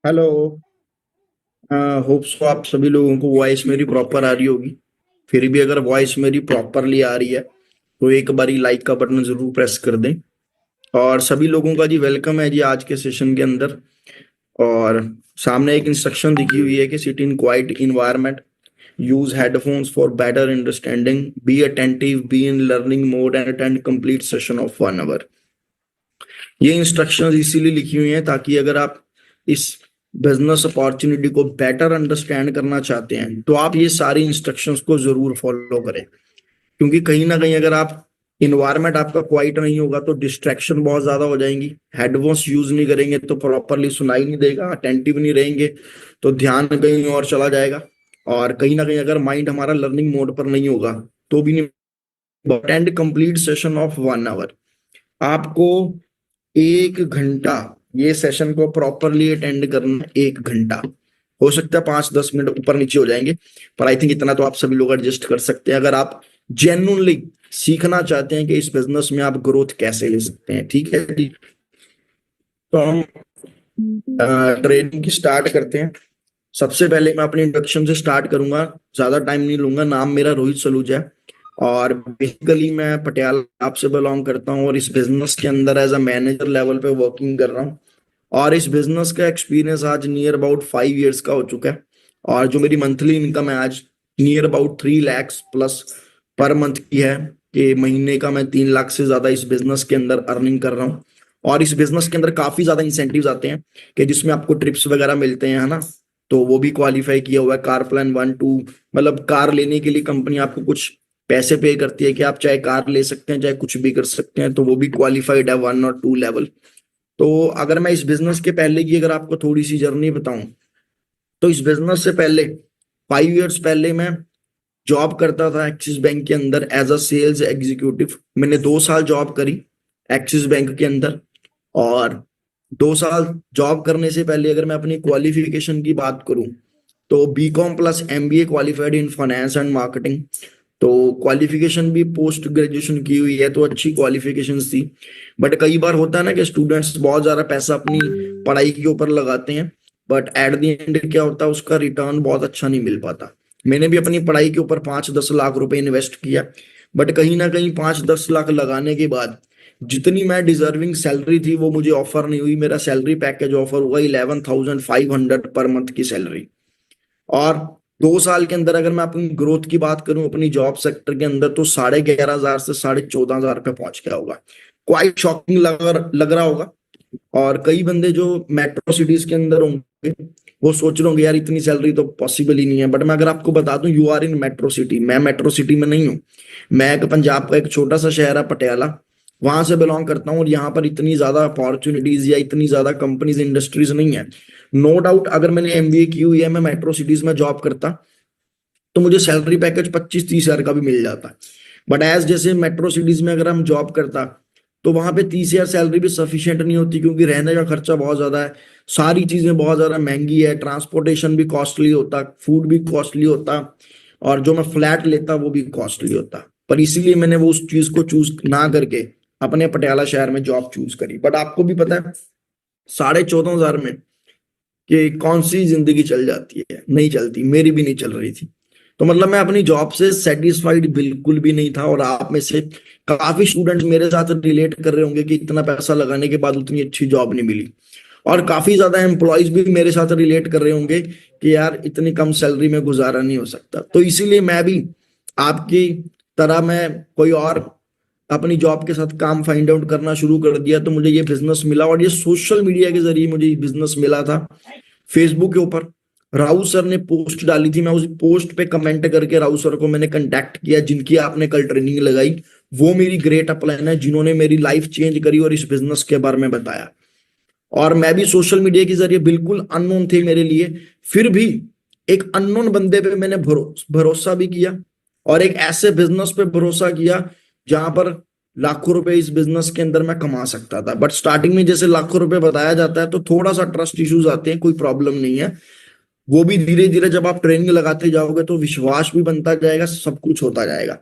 Hello. Hope so आप सभी लोगों को वॉइस मेरी प्रॉपर आ रही होगी। फिर भी अगर वॉइस मेरी प्रॉपरली आ रही है तो एक बारी लाइक का बटन जरूर प्रेस कर दें। और सभी लोगों का जी वेलकम है जी आज के सेशन के अंदर। और सामने एक इंस्ट्रक्शन दिखी हुई है कि sit in quiet environment, use headphones for better understanding, be attentive, be in learning mode and attend complete session of 1 hour. ये इंस्ट्रक्शंस इसीलिए लिखी हुई हैं ताकि अगर आप इस बिजनेस अपॉर्चुनिटी को बेटर अंडरस्टैंड करना चाहते हैं तो आप ये सारी इंस्ट्रक्शंस को जरूर फॉलो करें। क्योंकि कहीं ना कहीं अगर आप इन्वायरमेंट आपका क्वाइट नहीं होगा तो डिस्ट्रैक्शन बहुत ज्यादा हो जाएंगी। हेडफोन्स यूज नहीं करेंगे तो प्रॉपरली सुनाई नहीं देगा, अटेंटिव नहीं रहेंगे तो ध्यान कहीं और चला जाएगा। और कहीं ना कहीं अगर माइंड हमारा लर्निंग मोड पर नहीं होगा तो भी नहीं। Attend complete session of 1 hour. आपको 1 घंटा ये सेशन को प्रॉपरली अटेंड करना, 1 घंटा। हो सकता है 5-10 मिनट ऊपर नीचे हो जाएंगे, पर आई थिंक इतना तो आप सभी लोग एडजस्ट कर सकते हैं अगर आप जेन्युइनली सीखना चाहते हैं कि इस बिजनेस में आप ग्रोथ कैसे ले सकते हैं। ठीक है जी। तो हम ट्रेनिंग की स्टार्ट करते हैं। सबसे पहले मैं अपनी इंट्रोडक्शन से स्टार्ट करूंगा, ज्यादा टाइम नहीं लूंगा। नाम मेरा रोहित सलूजा है और बेसिकली मैं पटियाला आप से बिलोंग करता हूँ और इस बिजनेस के अंदर एज अ मैनेजर लेवल पे वर्किंग कर रहा हूँ। और इस बिजनेस का एक्सपीरियंस आज नियर अबाउट 5 इयर्स का हो चुका है। और जो मेरी मंथली इनकम है आज near about 3 lakhs plus per month की है। कि महीने का मैं 3 लाख से ज्यादा इस बिजनेस के अंदर अर्निंग कर रहा हूँ। और इस बिजनेस के अंदर काफी ज्यादा इंसेंटिव्स आते हैं कि जिसमें आपको ट्रिप्स वगैरह मिलते हैं, है ना। तो वो भी क्वालिफाई किया हुआ है, कार प्लान 1 2। मतलब कार लेने के लिए कंपनी आपको कुछ पैसे पे करती है कि आप चाहे कार ले सकते हैं चाहे कुछ भी कर सकते हैं, तो वो भी क्वालिफाइड है 1 और 2 लेवल। तो अगर मैं इस बिजनेस के पहले की अगर आपको थोड़ी सी जर्नी बताऊं तो इस बिजनेस से पहले 5 इयर्स पहले मैं जॉब करता था एक्सिस बैंक के अंदर एज अ सेल्स एग्जीक्यूटिव। मैंने 2 साल जॉब करी एक्सिस बैंक के अंदर। और 2 साल जॉब करने से पहले अगर मैं अपनी क्वालिफिकेशन की बात करूं तो BCom plus MBA qualified in finance and marketing. तो क्वालिफिकेशन भी पोस्ट ग्रेजुएशन की हुई है तो अच्छी क्वालिफिकेशन थी। बट कई बार होता है ना कि स्टूडेंट्स बहुत ज्यादा पैसा अपनी पढ़ाई के ऊपर लगाते हैं, बट एट द एंड क्या होता है उसका रिटर्न बहुत अच्छा नहीं मिल पाता। मैंने भी अपनी पढ़ाई के ऊपर 5-10 लाख रुपए इन्वेस्ट किया, बट कहीं ना कहीं 5-10 लाख लगाने के बाद जितनी मैं डिजर्विंग सैलरी थी वो मुझे ऑफर नहीं हुई। मेरा सैलरी पैकेज ऑफर हुआ 11,500 पर मंथ की सैलरी। और 2 साल के अंदर अगर मैं अपनी ग्रोथ की बात करूं अपनी जॉब सेक्टर के अंदर तो 11,500 से 14,500 पे पहुंच गया होगा। क्वाइट शॉकिंग लग रहा होगा। और कई बंदे जो मेट्रो सिटीज के अंदर होंगे वो सोच रहे होंगे यार इतनी सैलरी तो पॉसिबल ही नहीं है। बट मैं अगर आपको बता दूं you are in metro city, मैं मेट्रो सिटी में नहीं हूँ। मैं एक पंजाब का एक छोटा सा शहर है पटियाला, वहां से बिलोंग करता हूँ। और यहाँ पर इतनी ज्यादा अपॉर्चुनिटीज या इतनी ज्यादा कंपनीज इंडस्ट्रीज नहीं है। नो डाउट अगर मैंने एमबीए की हुई है, मैं मेट्रो सिटीज में जॉब करता तो मुझे सैलरी पैकेज 25-30 हजार का भी मिल जाता। बट एज जैसे मेट्रो सिटीज में अगर हम जॉब करता तो वहां पे 30 हजार सैलरी भी सफिशिएंट नहीं होती क्योंकि रहने का खर्चा बहुत ज्यादा है। सारी चीजें बहुत ज्यादा महंगी है, ट्रांसपोर्टेशन भी कॉस्टली होता, फूड भी कॉस्टली होता, और जो मैं फ्लैट लेता वो भी कॉस्टली होता। पर इसीलिए मैंने वो उस चीज को चूज ना करके अपने पटियाला शहर में जॉब चूज करी। बट आपको भी पता है 14,500 में कि कौन सी जिंदगी चल जाती है, नहीं चलती, मेरी भी नहीं चल रही थी। तो मतलब मैं अपनी जॉब से सेटिस्फाइड बिल्कुल भी नहीं था। और आप में से काफी स्टूडेंट्स मेरे साथ रिलेट कर रहे होंगे कि इतना पैसा लगाने के बाद उतनी अच्छी जॉब नहीं मिली। और काफी ज्यादा एम्प्लॉयज भी मेरे साथ रिलेट कर रहे होंगे कि यार इतनी कम सैलरी में गुजारा नहीं हो सकता। तो इसीलिए मैं भी आपकी तरह मैं कोई और अपनी जॉब के साथ काम फाइंड आउट करना शुरू कर दिया तो मुझे ये बिजनेस मिला। और ये सोशल मीडिया के जरिए मुझे ये बिजनेस मिला था। फेसबुक के ऊपर राहुल सर ने पोस्ट डाली थी, मैं उस पोस्ट पे कमेंट करके राहुल सर को मैंने कांटेक्ट किया जिनकी आपने कल ट्रेनिंग लगाई। वो मेरी ग्रेट अपलाइन है जिन्होंने मेरी लाइफ चेंज करी और इस बिजनेस के बारे में बताया। और मैं भी सोशल मीडिया के जरिए बिल्कुल अननोन थे मेरे लिए, फिर भी एक अननोन बंदे पे मैंने भरोसा भी किया और एक ऐसे बिजनेस पे भरोसा किया जहां पर लाखों रुपए इस बिजनेस के अंदर मैं कमा सकता था। बट स्टार्टिंग में जैसे लाखों रुपए बताया जाता है तो थोड़ा सा ट्रस्ट इश्यूज आते हैं, कोई प्रॉब्लम नहीं है। वो भी धीरे धीरे जब आप ट्रेनिंग लगाते जाओगे तो विश्वास भी बनता जाएगा, सब कुछ होता जाएगा।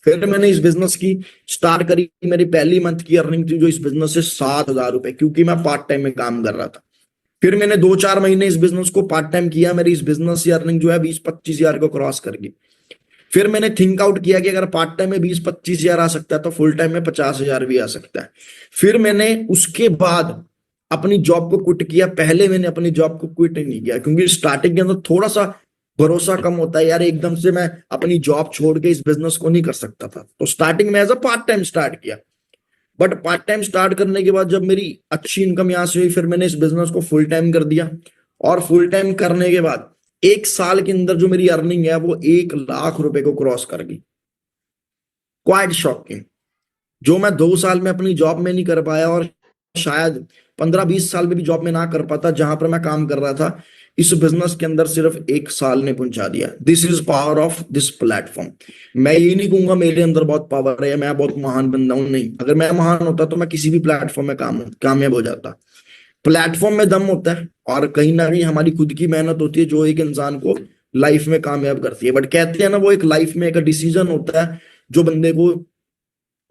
फिर मैंने इस बिजनेस की स्टार्ट करी। मेरी पहली मंथ की अर्निंग थी जो इस बिजनेस से 7,000 रुपए, क्योंकि मैं पार्ट टाइम में काम कर रहा था। फिर मैंने 2-4 महीने इस बिजनेस को पार्ट टाइम किया, मेरी इस बिजनेस की अर्निंग जो है 20-25 हजार को क्रॉस कर गई। फिर मैंने थिंक आउट किया कि अगर पार्ट टाइम में 20-25 हजार आ सकता है तो फुल टाइम में 50 हजार भी आ सकता है। फिर मैंने उसके बाद अपनी जॉब को क्विट किया। पहले मैंने अपनी जॉब को क्विट नहीं किया क्योंकि स्टार्टिंग के अंदर थोड़ा सा भरोसा कम होता है यार, एकदम से मैं अपनी जॉब छोड़ के इस बिजनेस को नहीं कर सकता था। तो स्टार्टिंग में as a part time start किया, बट पार्ट टाइम स्टार्ट करने के बाद जब मेरी अच्छी इनकम यहां से हुई, फिर मैंने इस बिजनेस को फुल टाइम कर दिया। और फुल टाइम करने के बाद 1 साल के अंदर जो मेरी अर्निंग है वो 1 लाख रुपए को क्रॉस कर गई। क्वाइट शॉकिंग, जो मैं 2 साल में अपनी जॉब में नहीं कर पाया और शायद 15-20 साल में भी जॉब में ना कर पाता जहां पर मैं काम कर रहा था, इस बिजनेस के अंदर सिर्फ 1 साल ने पहुंचा दिया। This is power of this platform. मैं ये नहीं कहूंगा मेरे अंदर बहुत पावर है, मैं बहुत महान बंदा हूं, नहीं। अगर मैं महान होता तो मैं किसी भी प्लेटफॉर्म में कामयाब हो जाता। प्लेटफॉर्म में दम होता है और कहीं ना कहीं हमारी खुद की मेहनत होती है जो एक इंसान को लाइफ में कामयाब करती है। बट कहते हैं ना, वो एक लाइफ में एक डिसीजन होता है जो बंदे को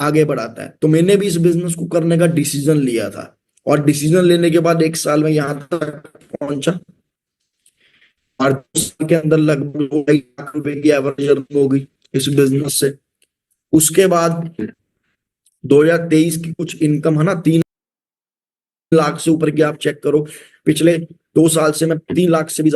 आगे बढ़ाता है। तो मैंने भी इस बिजनेस को करने का डिसीजन लिया था और डिसीजन लेने के बाद 1 साल में यहां तक पहुंचा और 2 साल के अंदर लगभग 2 लाख रुपए की एवरेज अर्निंग हो गई इस बिजनेस से। उसके बाद 2023 की कुछ इनकम है ना, 3 लाख से ऊपर की आप चेक करो। पिछले 2 साल से मैं 3 लाख से भी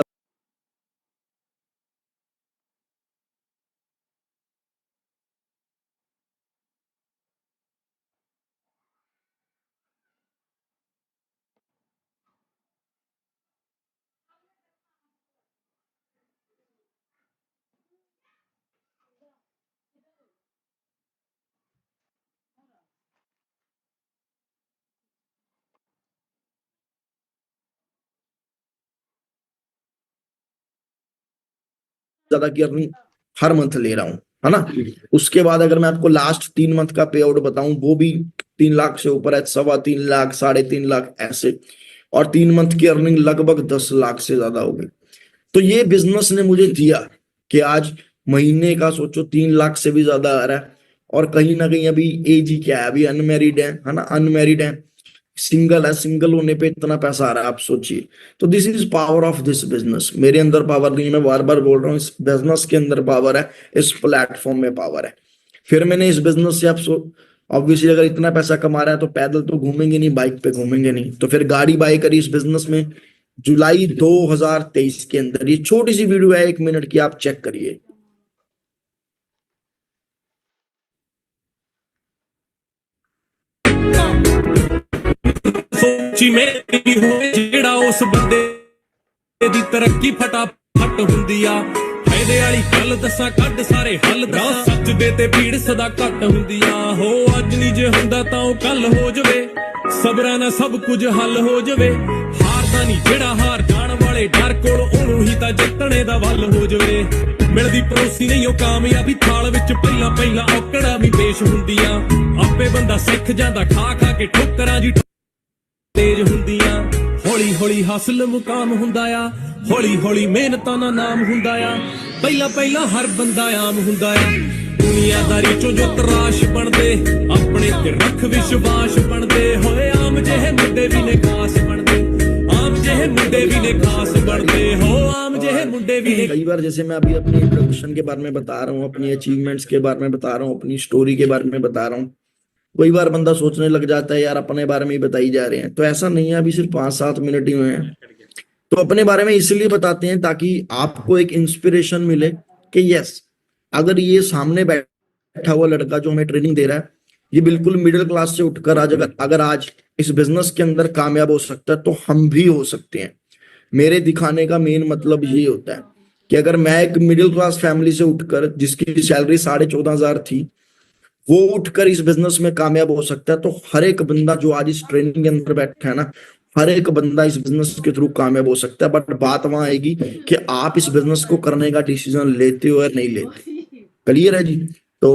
ज्यादा की अर्निंग हर मंथ ले रहा हूँ, है ना। उसके बाद अगर मैं आपको लास्ट 3 मंथ का पे आउट बताऊं, वो भी 3 लाख से ऊपर है, 3.25 लाख, 3.5 लाख ऐसे। और 3 मंथ की अर्निंग लगभग 10 लाख से ज्यादा हो गई। तो ये बिजनेस ने मुझे दिया कि आज महीने का सोचो 3 लाख से भी ज्यादा आ रहा है। और कहीं ना कहीं अभी एज ही क्या है, अभी अनमेरिड है ना, अनमेरिड है, सिंगल है, सिंगल होने पे इतना पैसा आ रहा है, आप सोचिए। तो this is power of this business. मेरे अंदर पावर नहीं है, मैं बार बार बोल रहा हूँ, इस बिजनेस के अंदर पावर है, इस प्लेटफॉर्म में पावर है। फिर मैंने इस बिजनेस से, आप ऑब्वियसली अगर इतना पैसा कमा रहा है तो पैदल तो घूमेंगे नहीं, बाइक पे घूमेंगे नहीं, तो फिर गाड़ी बाय करी इस बिजनेस में जुलाई 2023 के अंदर। ये छोटी सी वीडियो है 1 मिनट की, आप चेक करिए। ਸੋਚੀ ਮੇਰੀ ਹੋਵੇ ਜਿਹੜਾ ਉਸ ਬੰਦੇ ਦੀ ਤਰੱਕੀ ਫਟਾਫਟ ਹੁੰਦੀ ਆ। ਫਾਇਦੇ ਵਾਲੀ ਗੱਲ ਦੱਸਾਂ, ਕੱਢ ਸਾਰੇ ਹੱਲ ਦੱਸਾਂ, ਸੱਚਦੇ ਤੇ ਭੀੜ ਸਦਾ ਘੱਟ ਹੁੰਦੀ ਆ। ਹੋ ਅੱਜ ਨਹੀਂ ਜੇ ਹੁੰਦਾ ਤਾਂ ਉਹ ਕੱਲ ਹੋ ਜਵੇ, ਸਬਰਾਂ ਨਾਲ ਸਭ ਕੁਝ ਹੱਲ ਹੋ ਜਵੇ। ਹਾਰਦਾ ਨਹੀਂ ਜਿਹੜਾ ਹਾਰ ਜਾਣ ਵਾਲੇ ਡਰ ਕੋਲ, ਉਹਨੂੰ ਹੀ ਤਾਂ ਜਿੱਤਣੇ ਦਾ ਵੱਲ ਹੋ ਜਵੇ। ਮਿਲਦੀ ਪਰੋਸੀ ਨਹੀਂ ਉਹ ਕਾਮਯਾਬੀ, ਥਾਲ ਵਿੱਚ ਪਹਿਲਾਂ ਪਹਿਲਾਂ ਔਕੜਾਂ ਵੀ ਪੇਸ਼ ਹੁੰਦੀਆਂ। ਆਪੇ ਬੰਦਾ ਸਿੱਖ ਜਾਂਦਾ ਖਾ ਖਾ ਕੇ ਠੋਕਰਾਂ ਜੀ ਤੇਜ ਹੁੰਦੀਆਂ। ਹੌਲੀ ਹੌਲੀ ਹਾਸਲ ਮੁਕਾਮ ਹੁੰਦਾ ਆ, ਹੌਲੀ ਹੌਲੀ ਮਿਹਨਤਾਂ ਦਾ ਨਾਮ ਹੁੰਦਾ ਆ। ਪਹਿਲਾਂ ਪਹਿਲਾਂ ਹਰ ਬੰਦਾ ਆਮ ਹੁੰਦਾ ਆ, ਦੁਨੀਆਦਾਰੀ ਚੋਂ ਜੋ ਤਰਾਸ਼ ਬਣਦੇ, ਆਪਣੇ ਤੇ ਰੱਖ ਵਿਸ਼ਵਾਸ ਬਣਦੇ। ਹੋਏ ਆਮ ਜਿਹੇ ਮੁੰਡੇ ਵੀ ਨੇ ਖਾਸ ਬਣਦੇ, आम ਜਿਹੇ ਮੁੰਡੇ ਵੀ ਨੇ ਖਾਸ ਬਣਦੇ। ਹੋ ਆਮ ਜਿਹੇ ਮੁੰਡੇ ਵੀ ਨੇ। कई बार जैसे मैं अभी अपनी इंट्रोडक्शन के बारे में बता रहा हूँ, अपनी अचीवमेंट्स के बारे में बता रहा हूँ, अपनी स्टोरी के बारे में बता रहा हूँ, कई बार बंदा सोचने लग जाता है यार अपने बारे में ही बताई जा रहे हैं। तो ऐसा नहीं है, अभी सिर्फ 5-7 मिनट ही हुए हैं। तो अपने बारे में इसलिए बताते हैं ताकि आपको एक इंस्पिरेशन मिले कि यस, अगर ये सामने बैठा हुआ लड़का जो हमें ट्रेनिंग दे रहा है, ये बिल्कुल मिडिल क्लास से उठकर आज अगर आज इस बिजनेस के अंदर कामयाब हो सकता है तो हम भी हो सकते हैं। मेरे दिखाने का मेन मतलब ये होता है कि अगर मैं एक मिडिल क्लास फैमिली से उठकर, जिसकी सैलरी 14,500 थी, वो उठकर इस बिजनेस में कामयाब हो सकता है, तो हर एक बंदा जो आज इस ट्रेनिंग के अंदर बैठा है ना, हर एक बंदा इस बिजनेस के थ्रू कामयाब हो सकता है। बट बात वहां आएगी कि आप इस बिजनेस को करने का डिसीजन लेते हो या नहीं लेते। क्लियर है जी? तो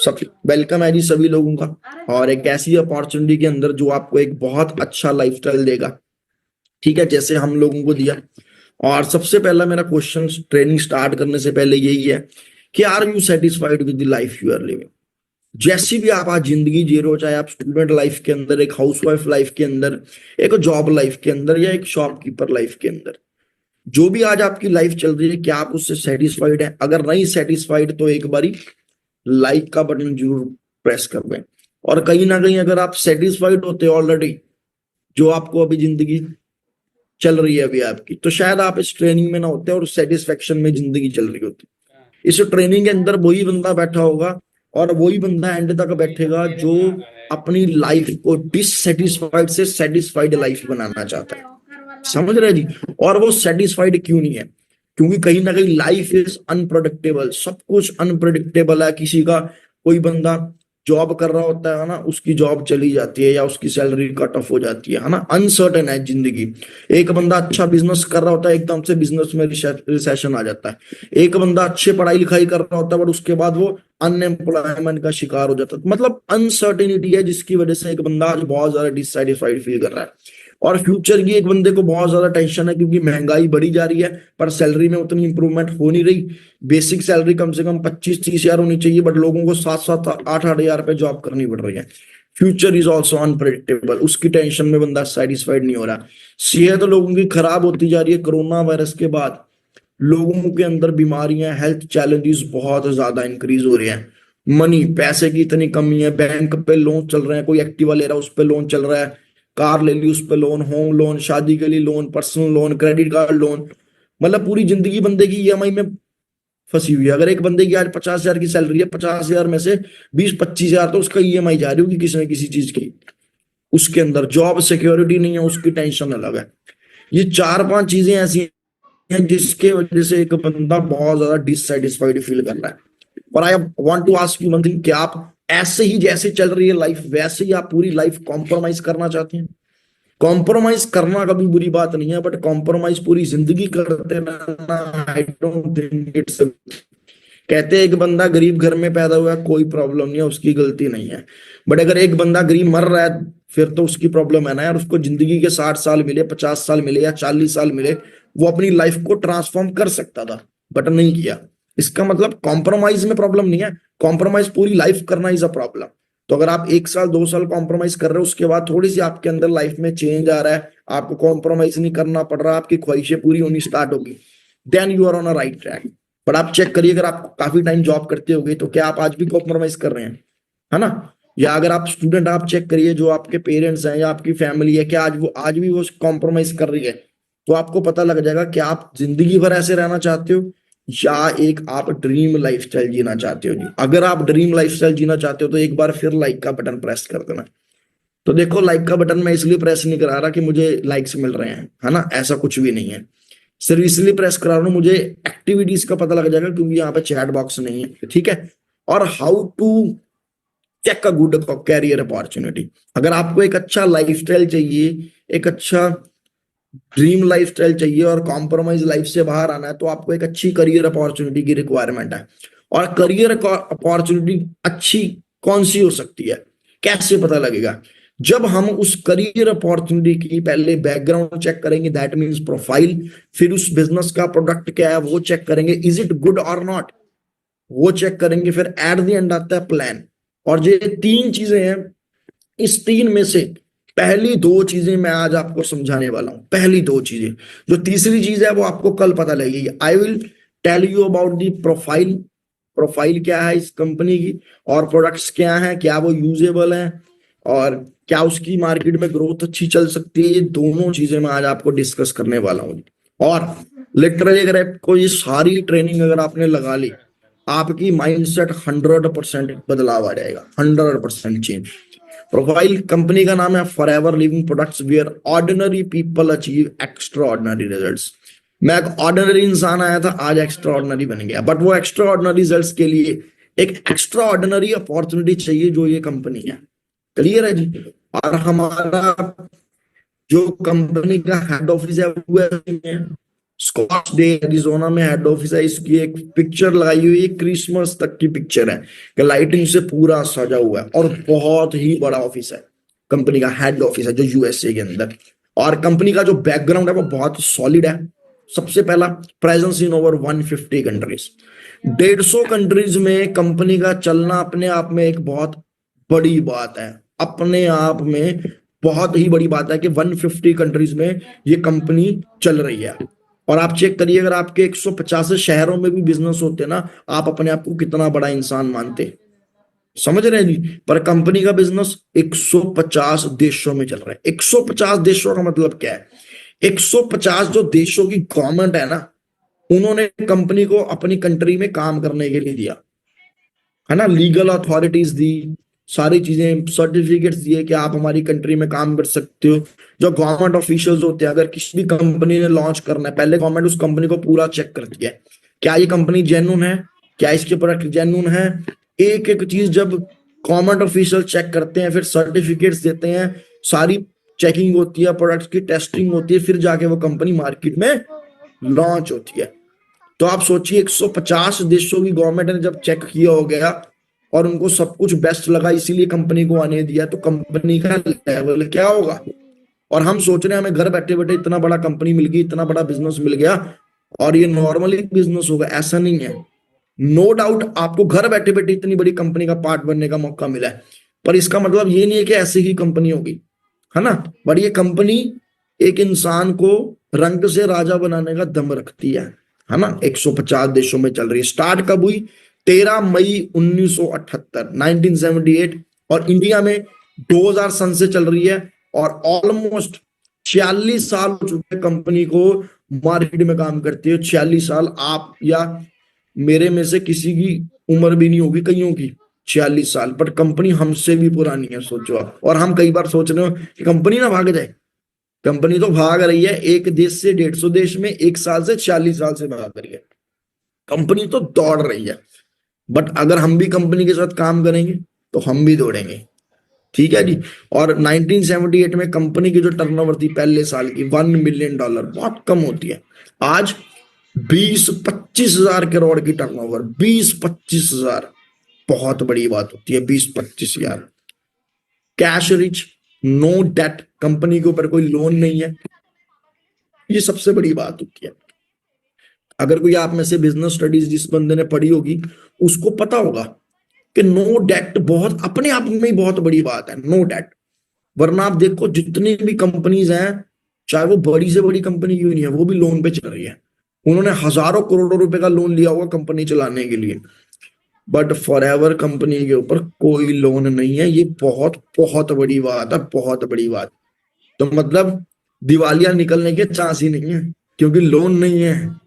सब वेलकम है जी सभी लोगों का, और एक ऐसी अपॉर्चुनिटी के अंदर जो आपको एक बहुत अच्छा लाइफस्टाइल देगा, ठीक है, जैसे हम लोगों को दिया। और सबसे पहला मेरा क्वेश्चन ट्रेनिंग स्टार्ट करने से पहले यही है कि are you satisfied with the life you are living? जैसी भी आप आज जिंदगी जी रहे हो, चाहे आप स्टूडेंट लाइफ के अंदर, एक हाउसवाइफ लाइफ के अंदर, एक जॉब लाइफ के अंदर, या एक शॉपकीपर लाइफ के अंदर, जो भी आज आपकी लाइफ चल रही है, क्या आप उससे सेटिस्फाइड है? अगर नहीं सेटिस्फाइड तो एक बारी लाइक का बटन जरूर प्रेस कर दें। और कहीं ना कहीं अगर आप सेटिस्फाइड होते ऑलरेडी, जो आपको अभी जिंदगी चल रही है अभी आपकी, तो शायद आप इस ट्रेनिंग में ना होते और सेटिस्फेक्शन में जिंदगी चल रही होती। इस ट्रेनिंग के अंदर वही बंदा बैठा होगा और वही बंदा एंड तक बैठेगा जो अपनी लाइफ को डिससेटिस्फाइड से सेटिस्फाइड लाइफ बनाना चाहता है। समझ रहे जी? और वो सेटिस्फाइड क्यों नहीं है? क्योंकि कहीं ना कहीं लाइफ इज अनप्रडिक्टेबल, सब कुछ अनप्रडिक्टेबल है। किसी का कोई बंदा जॉब कर रहा होता है ना, उसकी जॉब चली जाती है या उसकी सैलरी कट ऑफ हो जाती है ना, अनसर्टेन है जिंदगी। एक बंदा अच्छा बिजनेस कर रहा होता है, एकदम से बिजनेस में रिसेशन आ जाता है। एक बंदा अच्छे पढ़ाई लिखाई कर रहा होता है, बट उसके बाद वो अनएम्प्लॉयमेंट का शिकार हो जाता है। मतलब अनसर्टेनिटी है, जिसकी वजह से एक बंदा आज बहुत ज्यादा डिससेटिस्फाइड फील कर रहा है। और फ्यूचर की एक बंदे को बहुत ज्यादा टेंशन है, क्योंकि महंगाई बढ़ी जा रही है पर सैलरी में उतनी इंप्रूवमेंट हो नहीं रही। बेसिक सैलरी कम से कम 25-30 हजार होनी चाहिए, बट लोगों को 7-8 हजार पे जॉब करनी पड़ रही है। फ्यूचर इज ऑल्सो अनप्रेडिक्टेबल, उसकी टेंशन में बंदा सेटिस्फाइड नहीं हो रहा। सेहत लोगों की खराब होती जा रही है। कोरोना वायरस के बाद लोगों के अंदर बीमारियां, हेल्थ चैलेंजेस बहुत ज्यादा इंक्रीज हो रहे हैं। मनी, पैसे की इतनी कमी है, बैंक पे लोन चल रहे हैं, कोई एक्टिवा ले रहा है उस पे लोन चल रहा है, कार ले ली उस पे लोन, होम लोन, शादी के लिए loan, personal loan, credit card loan. मतलब पूरी जिंदगी बंदे की ईएमआई में फंसी हुई है। अगर एक बंदे की आज 50 हजार की सैलरी है, 50 हजार में से 20-25 हजार तो उसका ईएमआई जा रही होगी किसी न किसी चीज की। उसके अंदर जॉब सिक्योरिटी नहीं है, उसकी टेंशन अलग है। ये 4-5 चीजें ऐसी हैं जिसके वजह से एक बंदा बहुत ज्यादा डिससेटिस्फाइड फील कर रहा है। और I want to ask you one thing, कि आप ऐसे ही जैसे चल रही है लाइफ वैसे ही आप पूरी लाइफ कॉम्प्रोमाइज करना चाहते हैं? कॉम्प्रोमाइज करना कभी बुरी बात नहीं है, बट कॉम्प्रोमाइज पूरी जिंदगी करते रहना, आई डोंट थिंक इट्स। कहते हैं एक बंदा गरीब घर में पैदा हुआ है, कोई प्रॉब्लम नहीं है, उसकी गलती नहीं है। बट अगर एक बंदा गरीब मर रहा है, फिर तो उसकी प्रॉब्लम है ना यार। उसको जिंदगी के 60 साल मिले, 50 साल मिले या 40 साल मिले, वो अपनी लाइफ को ट्रांसफॉर्म कर सकता था, बट नहीं किया। इसका मतलब कॉम्प्रोमाइज में प्रॉब्लम नहीं है, कॉम्प्रोमाइज पूरी लाइफ करना इज अ प्रॉब्लम। तो अगर आप 1 साल 2 साल कॉम्प्रोमाइज कर रहे हो, उसके बाद थोड़ी सी आपके अंदर लाइफ में चेंज आ रहा है, आपको कॉम्प्रोमाइज नहीं करना पड़ रहा, आपकी ख्वाहिशें पूरी होनी स्टार्ट होगी, then you are on a right track. पर आप चेक करिए, अगर आप काफी टाइम जॉब करते होगे तो क्या आप आज भी कॉम्प्रोमाइज कर रहे हैं? है ना? या अगर आप स्टूडेंट, आप चेक करिए जो आपके पेरेंट्स हैं या आपकी फैमिली है, क्या आज भी वो कॉम्प्रोमाइज कर रही है? तो आपको पता लग जाएगा कि आप जिंदगी भर ऐसे रहना चाहते हो या एक आप ड्रीम लाइफस्टाइल जीना चाहते हो। जी, अगर आप ड्रीम लाइफस्टाइल जीना चाहते हो तो एक बार फिर लाइक का बटन प्रेस कर देना। तो देखो, लाइक का बटन मैं इसलिए प्रेस नहीं करा रहा कि मुझे लाइक्स मिल रहे हैं, है ना, ऐसा कुछ भी नहीं है। सिर्फ इसलिए प्रेस करा रहा हूं, मुझे एक्टिविटीज का पता लग जाएगा, क्योंकि यहाँ पे चैट बॉक्स नहीं है, ठीक है। और how to check a good career opportunity, अगर आपको एक अच्छा लाइफस्टाइल चाहिए, एक अच्छा ड्रीम लाइफस्टाइल चाहिए और कॉम्प्रोमाइज लाइफ से बाहर आना है, तो आपको एक अच्छी करियर अपॉर्चुनिटी की रिक्वायरमेंट है। और करियर अपॉर्चुनिटी अच्छी कौन सी हो सकती है, कैसे पता लगेगा? जब हम उस करियर अपॉर्चुनिटी की पहले बैकग्राउंड चेक करेंगे, दैट मींस प्रोफाइल, फिर उस बिजनेस का प्रोडक्ट क्या है वो चेक करेंगे, इज इट गुड और नॉट, वो चेक करेंगे, फिर एट द एंड आता है प्लान। और ये 3 चीजें हैं, इस 3 में से पहली 2 चीजें मैं आज आपको समझाने वाला हूं। पहली 2 चीजें, जो तीसरी चीज है वो आपको कल पता लगेगी। I will tell you about the profile, profile क्या है इस कंपनी की, और प्रोडक्ट्स क्या है, क्या वो यूजेबल है, और क्या उसकी मार्केट में ग्रोथ अच्छी चल सकती है। ये दोनों चीजें मैं आज आपको डिस्कस करने वाला हूँ। और लिटरली अगर आपको ये सारी ट्रेनिंग अगर आपने लगा ली, आपकी माइंडसेट 100% बदलाव आ जाएगा, 100% चेंज। प्रोफाइल कंपनी का नाम है Forever Living Products, where ordinary people achieve extraordinary results. मैं एक ऑर्डिनरी इंसान आया था, आज एक्स्ट्रा ऑर्डिनरी बन गया, बट वो एक्स्ट्रा ऑर्डिनरी रिजल्ट्स के लिए एक एक्स्ट्रा ऑर्डिनरी अपॉर्चुनिटी चाहिए, जो ये कंपनी है। क्लियर है जी? और हमारा जो कंपनी का हेड ऑफिस है यूएसए में, स्कॉट्सडेल एरिजोना में हेड ऑफिस है। इसकी एक पिक्चर लगाई हुई है, क्रिसमस तक की पिक्चर है, कि लाइटिंग से पूरा सजा हुआ है, और बहुत ही बड़ा ऑफिस है, कंपनी का हेड ऑफिस है जो यूएसए के अंदर। और कंपनी का जो बैकग्राउंड है वो बहुत सॉलिड है, सबसे पहला, presence in over 150 countries. 150 countries में कंपनी का चलना अपने आप में एक बहुत बड़ी बात है, अपने आप में बहुत ही बड़ी बात है कि 150 कंट्रीज में ये कंपनी चल रही है। और आप चेक करिए, अगर आपके 150 शहरों में भी बिजनेस होते ना, आप अपने आप को कितना बड़ा इंसान मानते। समझ रहे हैं जी? पर कंपनी का बिजनेस 150 देशों में चल रहा है। 150 देशों का मतलब क्या है? 150 जो देशों की गवर्नमेंट है ना, उन्होंने कंपनी को अपनी कंट्री में काम करने के लिए दिया है ना, लीगल अथॉरिटीज दी, सारी चीजें, सर्टिफिकेट्स दिए कि आप हमारी कंट्री में काम कर सकते हो। जो गवर्नमेंट ऑफिशियल्स होते हैं, अगर किसी भी कंपनी ने लॉन्च करना है, पहले गवर्नमेंट उस कंपनी को पूरा चेक करती है, क्या ये कंपनी जेन्युइन है, क्या इसके प्रोडक्ट जेन्युइन है। एक एक चीज जब गवर्नमेंट ऑफिशियल चेक करते हैं, फिर सर्टिफिकेट्स देते हैं, सारी चेकिंग होती है, प्रोडक्ट्स की टेस्टिंग होती है, फिर जाके वो कंपनी मार्केट में लॉन्च होती है। तो आप सोचिए, 150 देशों की गवर्नमेंट ने जब चेक किया हो गया और उनको सब कुछ बेस्ट लगा, इसीलिए कंपनी को आने दिया, तो कंपनी का लेवल क्या होगा। और हम सोच रहे हैं हमें घर बैठे बैठे इतना बड़ा कंपनी मिल गई, इतना बड़ा बिजनेस मिल गया, और ये नॉर्मली बिजनेस होगा, ऐसा नहीं है। नो डाउट आपको घर बैठे बैठे इतनी बड़ी कंपनी का पार्ट बनने का मौका मिला है, पर इसका मतलब ये नहीं है कि ऐसी ही कंपनी होगी, है ना। बट ये कंपनी एक इंसान को रंग से राजा बनाने का दम रखती है ना। 150 देशों में चल रही है। स्टार्ट कब हुई? 13 मई 1978, 1978। और इंडिया में 2000 सन से चल रही है, और ऑलमोस्ट 46 साल हो चुके कंपनी को मार्केट में काम करती है। 46 साल, आप या मेरे में से किसी की उम्र भी नहीं होगी, कईयों की 46 साल, पर कंपनी हमसे भी पुरानी है, सोचो आप। और हम कई बार सोच रहे हो कि कंपनी ना भाग जाए। कंपनी तो भाग रही है, एक देश से 150 देश में, एक साल से 46 साल से भाग रही है। कंपनी तो दौड़ रही है, बट अगर हम भी कंपनी के साथ काम करेंगे तो हम भी दौड़ेंगे, ठीक है जी। और 1978 में कंपनी की जो टर्नओवर थी पहले साल की, $1 मिलियन, बहुत कम होती है। आज 20-25 हजार करोड़ की टर्नओवर, 20-25 हजार, बहुत बड़ी बात होती है 20-25 हजार। Cash rich, no debt, company के ऊपर कोई लोन नहीं है, ये सबसे बड़ी बात होती है। अगर कोई आप में से बिजनेस स्टडीज जिस बंदे ने पढ़ी होगी, उसको पता होगा कि नो डेट बहुत अपने आप में ही बहुत बड़ी बात है, नो डेट। वरना आप देखो, जितनी भी कंपनीज हैं, चाहे वो बड़ी से बड़ी कंपनी क्यों नहीं है, वो भी लोन पे चल रही है। उन्होंने हजारों करोड़ों रुपए का लोन लिया होगा कंपनी चलाने के लिए, बट फॉरएवर कंपनी के ऊपर कोई लोन नहीं है। ये बहुत बहुत बड़ी बात है, बहुत बड़ी बात। तो मतलब दिवालिया निकलने के चांस ही नहीं है, क्योंकि लोन नहीं है।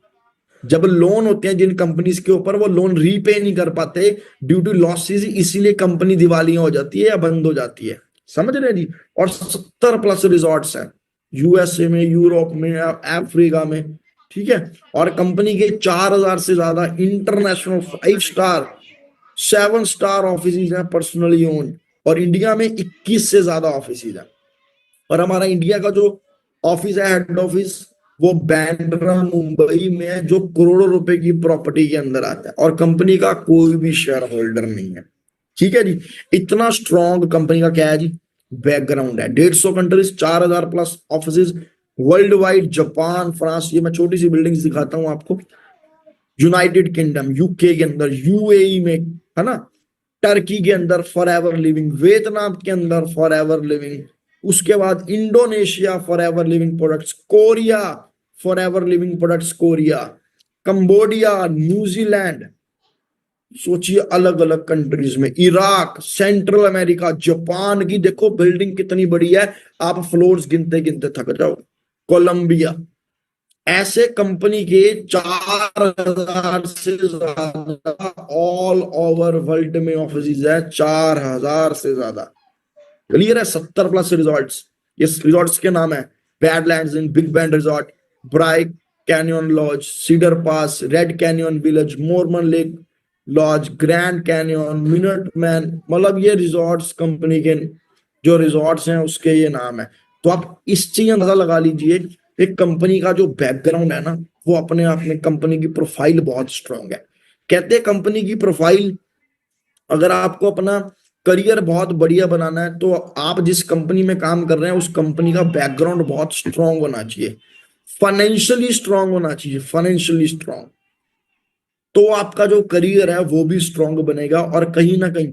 जब लोन होते हैं जिन कंपनीज के ऊपर, वो लोन रीपे नहीं कर पाते ड्यू टू लॉसेस, इसीलिए कंपनी दिवालिया हो जाती है या बंद हो जाती है। समझ रहे हैं जी? और 70+ रिजॉर्ट्स हैं यूएसए में, यूरोप में, अफ्रीका में, ठीक है। और कंपनी के 4000 से ज्यादा इंटरनेशनल 5 स्टार 7 स्टार ऑफिस हैं, पर्सनली ओन। और इंडिया में 21 से ज्यादा ऑफिस हैं। और हमारा इंडिया का जो ऑफिस है, हेड ऑफिस, वो बैंड्रा मुंबई में है, जो करोड़ों रुपए की प्रॉपर्टी के अंदर आता है, और कंपनी का कोई भी शेयर होल्डर नहीं है, ठीक है जी। इतना स्ट्रॉन्ग कंपनी का क्या है जी, बैकग्राउंड है। 150 countries, 4000+ office world wide, Japan, France, ये मैं छोटी सी बिल्डिंग्स दिखाता हूं आपको, यूनाइटेड किंगडम, यूके के अंदर, यूएई में, है ना, टर्की के अंदर फॉरएवर लिविंग, वियतनाम के अंदर फॉरएवर लिविंग, उसके बाद Indonesia forever Living products, Korea forever Living products, Korea, Cambodia, New Zealand, सोचिए अलग अलग कंट्रीज में, इराक, सेंट्रल अमेरिका, जापान की देखो बिल्डिंग कितनी बड़ी है, आप फ्लोर्स गिनते गिनते थक जाओ, कोलंबिया। ऐसे कंपनी के 4000 से ज्यादा ऑल ओवर वर्ल्ड में ऑफिस है, 4000 से ज्यादा। क्लियर है? 70+ रिजॉर्ट्स। इस रिजॉर्ट्स के नाम है Badlands Inn, Big Bend Resort, Bright Canyon Lodge, Cedar Pass, Red Canyon Village, Mormon Lake Lodge, Grand Canyon, minute man, मतलब ये रिजॉर्ट्स कंपनी के जो रिजॉर्ट्स हैं उसके ये नाम है। तो आप इस चीज अंदाजा लगा लीजिए, एक कंपनी का जो बैकग्राउंड है ना, वो अपने आप में कंपनी की प्रोफाइल बहुत स्ट्रांग है। कहते हैं कंपनी की प्रोफाइल, अगर आपको अपना करियर बहुत बढ़िया बनाना है, तो आप जिस कंपनी में काम कर रहे हैं उस कंपनी का बैकग्राउंड बहुत स्ट्रांग होना चाहिए। फाइनेंशियली स्ट्रांग होना चाहिए, फाइनेंशियली स्ट्रांग। तो आपका जो करियर है वो भी स्ट्रांग बनेगा। और कहीं ना कहीं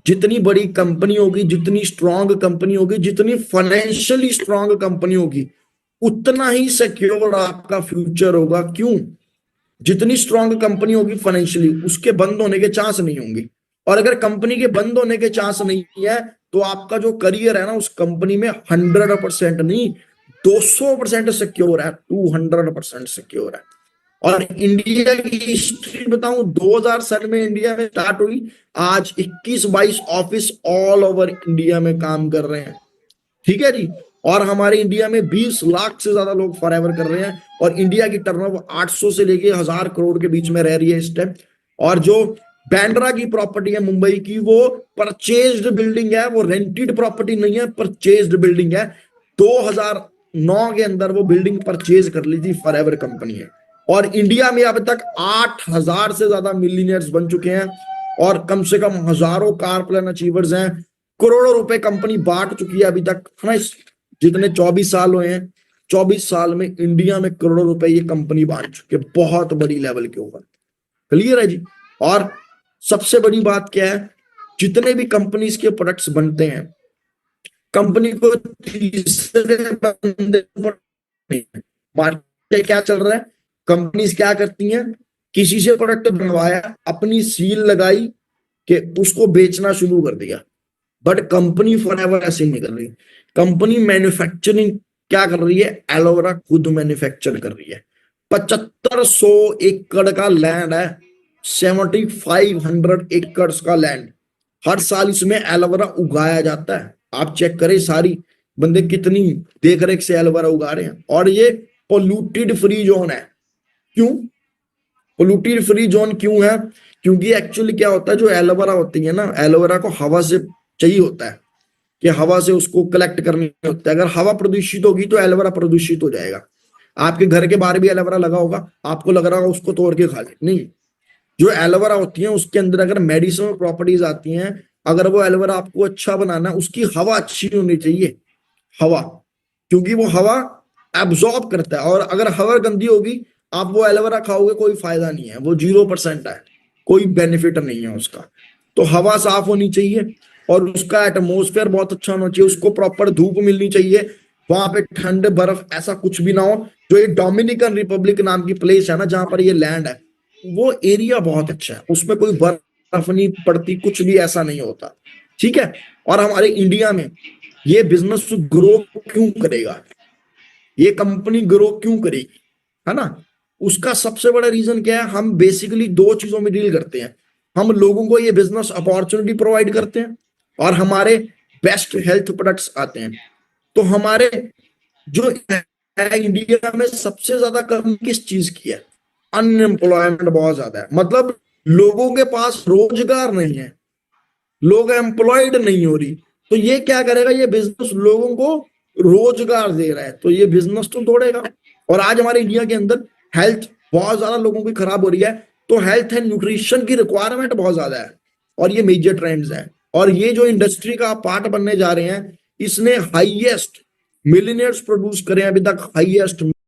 जितनी बड़ी कंपनी होगी, जितनी स्ट्रांग कंपनी होगी, जितनी फाइनेंशियली स्ट्रांग कंपनी होगी, उतना ही सिक्योर आपका फ्यूचर होगा। क्यों? जितनी स्ट्रांग कंपनी होगी फाइनेंशियली, उसके बंद होने के चांस नहीं होंगे। और अगर कंपनी के बंद होने के चांस नहीं है, तो आपका जो करियर है ना उस कंपनी में 100% नहीं, 200% सिक्योर है, 200% सिक्योर है। और इंडिया की हिस्ट्री बताऊं, 2000 में इंडिया में स्टार्ट हुई, आज 21-22 ऑफिस ऑल ओवर इंडिया में काम कर रहे हैं। ठीक है जी। और हमारे इंडिया में 20 लाख से ज्यादा लोग फॉरएवर कर रहे हैं। और इंडिया की टर्नओवर 800 से लेके 1000 करोड़ के बीच में रह रही है इस टाइम। और जो बैंड्रा की प्रॉपर्टी है मुंबई की, वो परचेज्ड बिल्डिंग है, वो रेंटेड प्रॉपर्टी नहीं है, परचेज्ड बिल्डिंग है। 2009 के अंदर वो बिल्डिंग परचेज कर ली थी, फॉरएवर कंपनी है। और इंडिया में अब तक 8000 से ज्यादा मिलियनियर्स बन चुके हैं। और कम से कम हजारों कार प्लान अचीवर्स हैं। करोड़ों रुपए कंपनी बांट चुकी है अभी तक, है ना। जितने 24 साल हुए हैं, 24 साल में इंडिया में करोड़ों रुपए ये कंपनी बांट चुकी है, बहुत बड़ी लेवल के ऊपर। क्लियर है जी। और सबसे बड़ी बात क्या है, जितने भी कंपनीज के प्रोडक्ट्स बनते हैं, कंपनी को तीसरे बंदे पर नहीं है। मार्केट क्या चल रहा है, कंपनीज क्या करती हैं, किसी से प्रोडक्ट बनवाया, अपनी सील लगाई कि उसको बेचना शुरू कर दिया। बट कंपनी फॉरएवर ऐसे नहीं कर रही। कंपनी मैन्युफैक्चरिंग क्या कर रही है, एलोवेरा खुद मैन्युफैक्चर कर रही है। 7500 एकड़ का लैंड है, 7500 एकड़ का लैंड। हर साल इसमें एलोवेरा उगाया जाता है। आप चेक करें, सारी बंदे कितनी देख रेख से एलोवेरा उगा रहे हैं। और ये पोल्यूटेड फ्री जोन है। क्यों पोल्यूटेड फ्री जोन क्यों है? क्योंकि एक्चुअली क्या होता है, जो एलोवेरा होती है ना, एलोवेरा को हवा से चाहिए होता है कि हवा से उसको कलेक्ट करनी होता है। अगर हवा प्रदूषित होगी तो एलोवेरा प्रदूषित हो जाएगा। आपके घर के बाहर भी एलोवेरा लगा होगा, आपको लग रहा होगा उसको तोड़ के खा ले, नहीं। जो एलोवेरा होती है उसके अंदर अगर मेडिसिनल प्रॉपर्टीज आती हैं, अगर वो एलोवेरा आपको अच्छा बनाना, उसकी हवा अच्छी होनी चाहिए, हवा। क्योंकि वो हवा एब्जॉर्ब करता है। और अगर हवा गंदी होगी, आप वो एलोवेरा खाओगे, कोई फायदा नहीं है, वो 0% है, कोई बेनिफिट नहीं है उसका। तो हवा साफ होनी चाहिए और उसका एटमोस्फेयर बहुत अच्छा होना चाहिए, उसको प्रॉपर धूप मिलनी चाहिए, वहां पे ठंड बर्फ ऐसा कुछ भी ना हो। जो ये डोमिनिकन रिपब्लिक नाम की प्लेस है ना, जहां पर ये लैंड है, वो एरिया बहुत अच्छा है, उसमें कोई बर्फ नहीं पड़ती, कुछ भी ऐसा नहीं होता। ठीक है। और हमारे इंडिया में ये बिजनेस ग्रो क्यों करेगा, ये कंपनी ग्रो क्यों करेगी, है ना। उसका सबसे बड़ा रीजन क्या है, हम बेसिकली दो चीजों में डील करते हैं। हम लोगों को ये बिजनेस अपॉर्चुनिटी प्रोवाइड करते हैं और हमारे बेस्ट हेल्थ प्रोडक्ट्स आते हैं। तो हमारे जो इंडिया में सबसे ज्यादा कमी किस चीज की है, अनएम्प्लॉयमेंट बहुत ज्यादा है। मतलब लोगों के पास रोजगार नहीं है, लोग एम्प्लॉयड नहीं हो रही। तो ये क्या करेगा, ये बिजनेस लोगों को रोजगार दे रहा है, तो ये बिजनेस तो दौड़ेगा। और आज हमारे इंडिया के अंदर हेल्थ बहुत ज्यादा लोगों की खराब हो रही है, तो हेल्थ एंड न्यूट्रिशन की रिक्वायरमेंट बहुत ज्यादा है। और ये मेजर ट्रेंड्स हैं। और ये जो इंडस्ट्री का पार्ट बनने जा रहे हैं, इसने हाईएस्ट मिलियनियर्स प्रोड्यूस करे अभी तक, हाईएस्ट